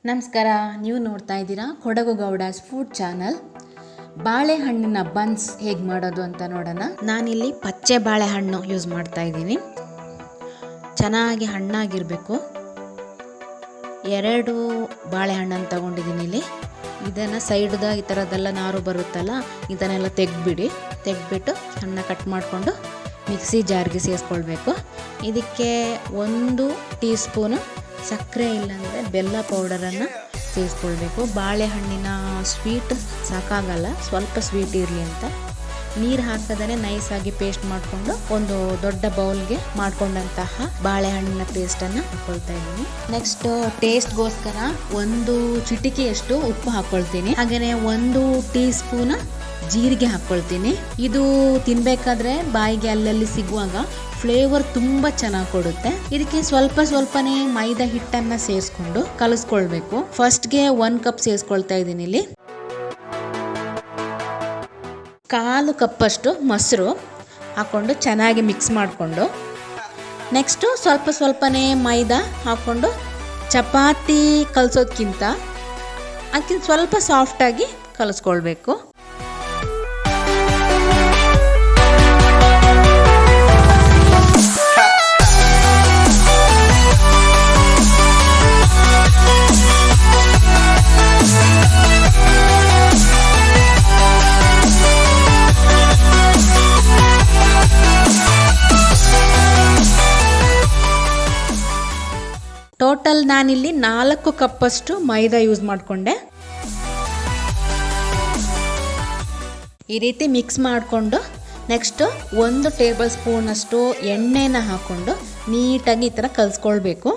ನಮಸ್ಕಾರ, ನೀವು ನೋಡ್ತಾ ಇದ್ದೀರಾ ಕೊಡಗು ಗೌಡಾಸ್ ಫುಡ್ ಚಾನಲ್. ಬಾಳೆಹಣ್ಣಿನ ಬನ್ಸ್ ಹೇಗೆ ಮಾಡೋದು ಅಂತ ನೋಡೋಣ. ನಾನಿಲ್ಲಿ ಪಚ್ಚೆ ಬಾಳೆಹಣ್ಣು ಯೂಸ್ ಮಾಡ್ತಾ ಇದ್ದೀನಿ. ಚೆನ್ನಾಗಿ ಹಣ್ಣಾಗಿರಬೇಕು. 2 ಬಾಳೆಹಣ್ಣನ್ನು ತಗೊಂಡಿದ್ದೀನಿ ಇಲ್ಲಿ. ಇದನ್ನು ಸೈಡ್ದ ಈ ಥರದ್ದೆಲ್ಲ ನಾರು ಬರುತ್ತಲ್ಲ, ಇದನ್ನೆಲ್ಲ ತೆಗೆದ್ಬಿಟ್ಟು ಸಣ್ಣ ಕಟ್ ಮಾಡಿಕೊಂಡು ಮಿಕ್ಸಿ ಜಾರ್ಗೆ ಸೇರಿಸ್ಕೊಳ್ಬೇಕು. ಇದಕ್ಕೆ 1 ಟೀ ಸ್ಪೂನು ಸಕ್ಕರೆ ಇಲ್ಲಾಂದರೆ ಬೆಲ್ಲ ಪೌಡರನ್ನು ಸೇರಿಸ್ಕೊಳ್ಬೇಕು. ಬಾಳೆಹಣ್ಣಿನ ಸ್ವೀಟ್ ಸಾಕಾಗಲ್ಲ, ಸ್ವಲ್ಪ ಸ್ವೀಟ್ ಇರಲಿ ಅಂತ ನೀರು ಹಾಕದೇ ನೈಸಾಗಿ ಪೇಸ್ಟ್ ಮಾಡಿಕೊಂಡು ಒಂದು ದೊಡ್ಡ ಬೌಲ್ಗೆ ಮಾಡ್ಕೊಂಡಂತಹ ಬಾಳೆಹಣ್ಣಿನ ಪೇಸ್ಟನ್ನು ಹಾಕ್ಕೊಳ್ತಾ ಇದ್ದೀನಿ. ನೆಕ್ಸ್ಟ್ ಟೇಸ್ಟ್ಗೋಸ್ಕರ 1 ಚಿಟಿಕೆಯಷ್ಟು ಉಪ್ಪು ಹಾಕ್ಕೊಳ್ತೀನಿ. ಹಾಗೆಯೇ 1 ಟೀ ಸ್ಪೂನ್ ಜೀರಿಗೆ ಹಾಕ್ಕೊಳ್ತೀನಿ. ಇದು ತಿನ್ಬೇಕಾದ್ರೆ ಬಾಯಿಗೆ ಅಲ್ಲಲ್ಲಿ ಸಿಗುವಾಗ ಫ್ಲೇವರ್ ತುಂಬ ಚೆನ್ನಾಗಿ ಕೊಡುತ್ತೆ. ಇದಕ್ಕೆ ಸ್ವಲ್ಪನೇ ಮೈದಾ ಹಿಟ್ಟನ್ನು ಸೇರಿಸ್ಕೊಂಡು ಕಲಿಸ್ಕೊಳ್ಬೇಕು. ಫಸ್ಟ್ಗೆ 1 ಕಪ್ ಸೇರಿಸ್ಕೊಳ್ತಾ ಇದ್ದೀನಿ ಇಲ್ಲಿ. 1/4 ಕಪ್ಪಷ್ಟು ಮೊಸರು ಹಾಕ್ಕೊಂಡು ಚೆನ್ನಾಗಿ ಮಿಕ್ಸ್ ಮಾಡಿಕೊಂಡು, ನೆಕ್ಸ್ಟು ಸ್ವಲ್ಪನೇ ಮೈದಾ ಹಾಕ್ಕೊಂಡು ಚಪಾತಿ ಕಲಿಸೋದ್ಕಿಂತ ಅದಕ್ಕಿಂತ ಸ್ವಲ್ಪ ಸಾಫ್ಟಾಗಿ ಕಲಿಸ್ಕೊಳ್ಬೇಕು. ಟೋಟಲ್ ನಾನಿಲ್ಲಿ 4 ಕಪ್ಪಷ್ಟು ಮೈದಾ ಯೂಸ್ ಮಾಡಿಕೊಂಡೆ. ಈ ರೀತಿ ಮಿಕ್ಸ್ ಮಾಡಿಕೊಂಡು ನೆಕ್ಸ್ಟು 1 ಟೇಬಲ್ ಸ್ಪೂನಷ್ಟು ಎಣ್ಣೆನ ಹಾಕ್ಕೊಂಡು ನೀಟಾಗಿ ಈ ಥರ ಕಲಿಸ್ಕೊಳ್ಬೇಕು.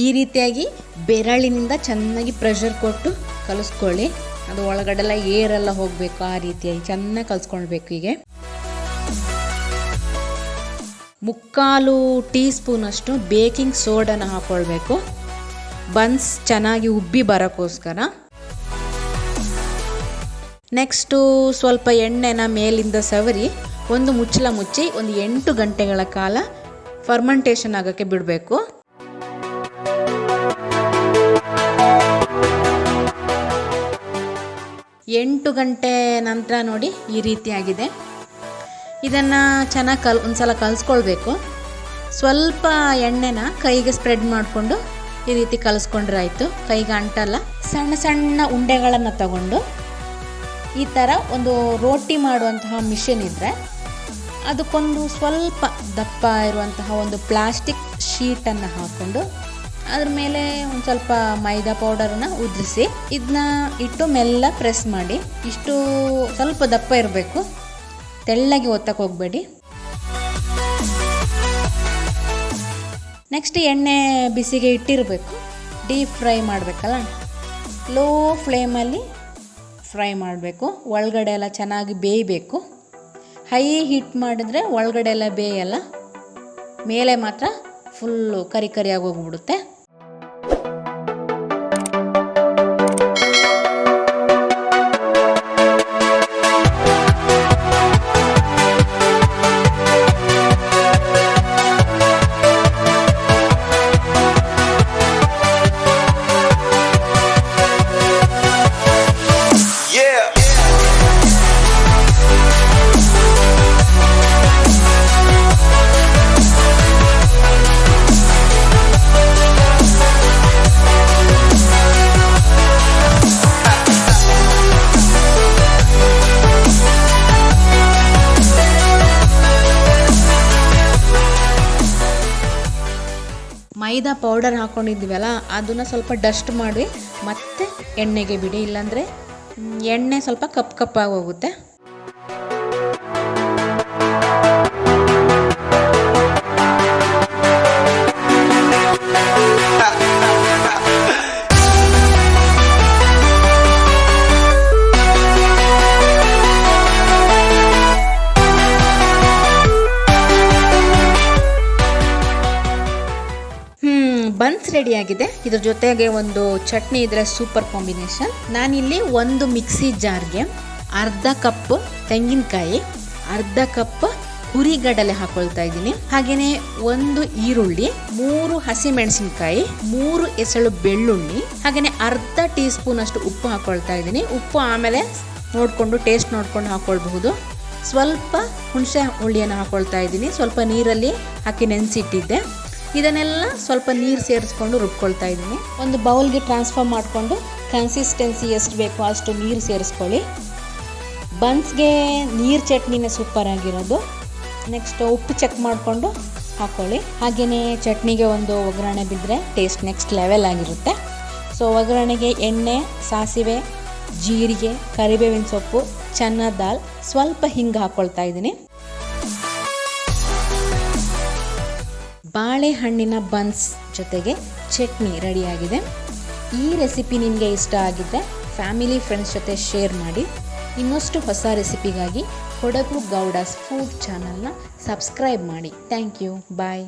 ಈ ರೀತಿಯಾಗಿ ಬೆರಳಿನಿಂದ ಚೆನ್ನಾಗಿ ಪ್ರೆಷರ್ ಕೊಟ್ಟು ಕಲಿಸ್ಕೊಳ್ಳಿ. ಅದು ಒಳಗಡೆಲ್ಲ ಏರೆಲ್ಲ ಹೋಗಬೇಕು. ಆ ರೀತಿಯಾಗಿ ಚೆನ್ನಾಗಿ ಕಲಿಸ್ಕೊಳ್ಬೇಕು. ಹೀಗೆ 3/4 ಟೀ ಸ್ಪೂನಷ್ಟು ಬೇಕಿಂಗ್ ಸೋಡಾನ ಹಾಕ್ಕೊಳ್ಬೇಕು, ಬನ್ಸ್ ಚೆನ್ನಾಗಿ ಉಬ್ಬಿ ಬರೋಕ್ಕೋಸ್ಕರ. ನೆಕ್ಸ್ಟು ಸ್ವಲ್ಪ ಎಣ್ಣೆನ ಮೇಲಿಂದ ಸವರಿ ಒಂದು ಮುಚ್ಚಳ ಮುಚ್ಚಿ 8 ಗಂಟೆಗಳ ಕಾಲ ಫರ್ಮೆಂಟೇಷನ್ ಆಗೋಕ್ಕೆ ಬಿಡಬೇಕು. 8 ಗಂಟೆ ನಂತರ ನೋಡಿ ಈ ರೀತಿಯಾಗಿದೆ. ಇದನ್ನು ಚೆನ್ನಾಗಿ ಒಂದ್ಸಲ ಕಲಿಸ್ಕೊಳ್ಬೇಕು. ಸ್ವಲ್ಪ ಎಣ್ಣೆನ ಕೈಗೆ ಸ್ಪ್ರೆಡ್ ಮಾಡಿಕೊಂಡು ಈ ರೀತಿ ಕಲಿಸ್ಕೊಂಡ್ರೆ ಆಯಿತು. ಕೈಗೆ ಅಂಟಲ್ಲ. ಸಣ್ಣ ಉಂಡೆಗಳನ್ನು ತಗೊಂಡು ಈ ಥರ ಒಂದು ರೋಟಿ ಮಾಡುವಂತಹ ಮಿಷಿನ್ ಇದ್ದರೆ ಅದಕ್ಕೊಂದು ಸ್ವಲ್ಪ ದಪ್ಪ ಇರುವಂತಹ ಒಂದು ಪ್ಲಾಸ್ಟಿಕ್ ಶೀಟನ್ನು ಹಾಕ್ಕೊಂಡು ಅದ್ರ ಮೇಲೆ ಒಂದು ಸ್ವಲ್ಪ ಮೈದಾ ಪೌಡರನ್ನು ಉದುರಿಸಿ ಇದನ್ನ ಇಟ್ಟು ಮೆಲ್ಲ ಪ್ರೆಸ್ ಮಾಡಿ. ಇಷ್ಟು ಸ್ವಲ್ಪ ದಪ್ಪ ಇರಬೇಕು, ತೆಳ್ಳಗೆ ಒತ್ತಕ್ಕೆ ಹೋಗಬೇಡಿ. ನೆಕ್ಸ್ಟ್ ಎಣ್ಣೆ ಬಿಸಿಗೆ ಇಟ್ಟಿರಬೇಕು. ಡೀಪ್ ಫ್ರೈ ಮಾಡಬೇಕಲ್ಲ, ಲೋ ಫ್ಲೇಮಲ್ಲಿ ಫ್ರೈ ಮಾಡಬೇಕು. ಒಳಗಡೆ ಎಲ್ಲ ಚೆನ್ನಾಗಿ ಬೇಯಬೇಕು. ಹೈ ಹೀಟ್ ಮಾಡಿದ್ರೆ ಒಳಗಡೆ ಎಲ್ಲ ಬೇಯಲ್ಲ, ಮೇಲೆ ಮಾತ್ರ ಫುಲ್ಲು ಕರಿಯಾಗಿ ಹೋಗ್ಬಿಡುತ್ತೆ. ಮೈದಾ ಪೌಡರ್ ಹಾಕ್ಕೊಂಡಿದ್ದೀವಲ್ಲ ಅದನ್ನು ಸ್ವಲ್ಪ ಡಸ್ಟ್ ಮಾಡಿ ಮತ್ತೆ ಎಣ್ಣೆಗೆ ಬಿಡಿ, ಇಲ್ಲಾಂದರೆ ಎಣ್ಣೆ ಸ್ವಲ್ಪ ಕಪ್ಪಾಗಿ ಹೋಗುತ್ತೆ. ಬನ್ಸ್ ರೆಡಿ ಆಗಿದೆ. ಇದ್ರ ಜೊತೆಗೆ ಒಂದು ಚಟ್ನಿ ಇದ್ರೆ ಸೂಪರ್ ಕಾಂಬಿನೇಷನ್. ನಾನಿಲ್ಲಿ ಒಂದು ಮಿಕ್ಸಿ ಜಾರ್ಗೆ ಅರ್ಧ ಕಪ್ ತೆಂಗಿನಕಾಯಿ, ಅರ್ಧ ಕಪ್ ಹುರಿಗಡಲೆ ಹಾಕೊಳ್ತಾ ಇದ್ದೀನಿ. ಹಾಗೆಯೇ 1 ಈರುಳ್ಳಿ, 3 ಹಸಿಮೆಣಸಿನಕಾಯಿ, 3 ಎಸಳು ಬೆಳ್ಳುಳ್ಳಿ, ಹಾಗೆಯೇ ಅರ್ಧ ಟೀ ಸ್ಪೂನ್ ಅಷ್ಟು ಉಪ್ಪು ಹಾಕೊಳ್ತಾ ಇದ್ದೀನಿ. ಉಪ್ಪು ಆಮೇಲೆ ನೋಡಿಕೊಂಡು ಟೇಸ್ಟ್ ನೋಡ್ಕೊಂಡು ಹಾಕೊಳ್ಬಹುದು. ಸ್ವಲ್ಪ ಹುಣಸೆ ಹುಳಿಯನ್ನು ಹಾಕೊಳ್ತಾ ಇದ್ದೀನಿ. ಸ್ವಲ್ಪ ನೀರಲ್ಲಿ ಹಾಕಿ ನೆನೆಸಿಟ್ಟಿದ್ದೆ. ಇದನ್ನೆಲ್ಲ ಸ್ವಲ್ಪ ನೀರು ಸೇರಿಸ್ಕೊಂಡು ರುಬ್ಕೊಳ್ತಾ ಇದ್ದೀನಿ. ಒಂದು ಬೌಲ್ಗೆ ಟ್ರಾನ್ಸ್ಫರ್ ಮಾಡಿಕೊಂಡು ಕನ್ಸಿಸ್ಟೆನ್ಸಿ ಎಷ್ಟು ಬೇಕೋ ಅಷ್ಟು ನೀರು ಸೇರಿಸ್ಕೊಳ್ಳಿ. ಬನ್ಸ್ಗೆ ನೀರು ಚಟ್ನಿನೇ ಸೂಪರ್ ಆಗಿರೋದು. ನೆಕ್ಸ್ಟ್ ಉಪ್ಪು ಚೆಕ್ ಮಾಡಿಕೊಂಡು ಹಾಕ್ಕೊಳ್ಳಿ. ಹಾಗೆಯೇ ಚಟ್ನಿಗೆ ಒಂದು ಒಗ್ಗರಣೆ ಬಿದ್ದರೆ ಟೇಸ್ಟ್ ನೆಕ್ಸ್ಟ್ ಲೆವೆಲ್ ಆಗಿರುತ್ತೆ. ಸೊ ಒಗ್ಗರಣೆಗೆ ಎಣ್ಣೆ, ಸಾಸಿವೆ, ಜೀರಿಗೆ, ಕರಿಬೇವಿನ ಸೊಪ್ಪು, ಚನ್ನ ದಾಲ್, ಸ್ವಲ್ಪ ಹಿಂಗೆ ಹಾಕ್ಕೊಳ್ತಾ ಇದ್ದೀನಿ. ಬಾಳೆಹಣ್ಣಿನ ಬನ್ಸ್ ಜೊತೆಗೆ ಚಟ್ನಿ ರೆಡಿಯಾಗಿದೆ. ಈ ರೆಸಿಪಿ ನಿಮಗೆ ಇಷ್ಟ ಆಗಿದ್ದರೆ ಫ್ಯಾಮಿಲಿ ಫ್ರೆಂಡ್ಸ್ ಜೊತೆ ಶೇರ್ ಮಾಡಿ. ಇನ್ನಷ್ಟು ಹೊಸ ರೆಸಿಪಿಗಾಗಿ ಕೊಡಗು ಗೌಡಾಸ್ ಫುಡ್ ಚಾನಲ್ನ ಸಬ್ಸ್ಕ್ರೈಬ್ ಮಾಡಿ. Thank you. ಬಾಯ್.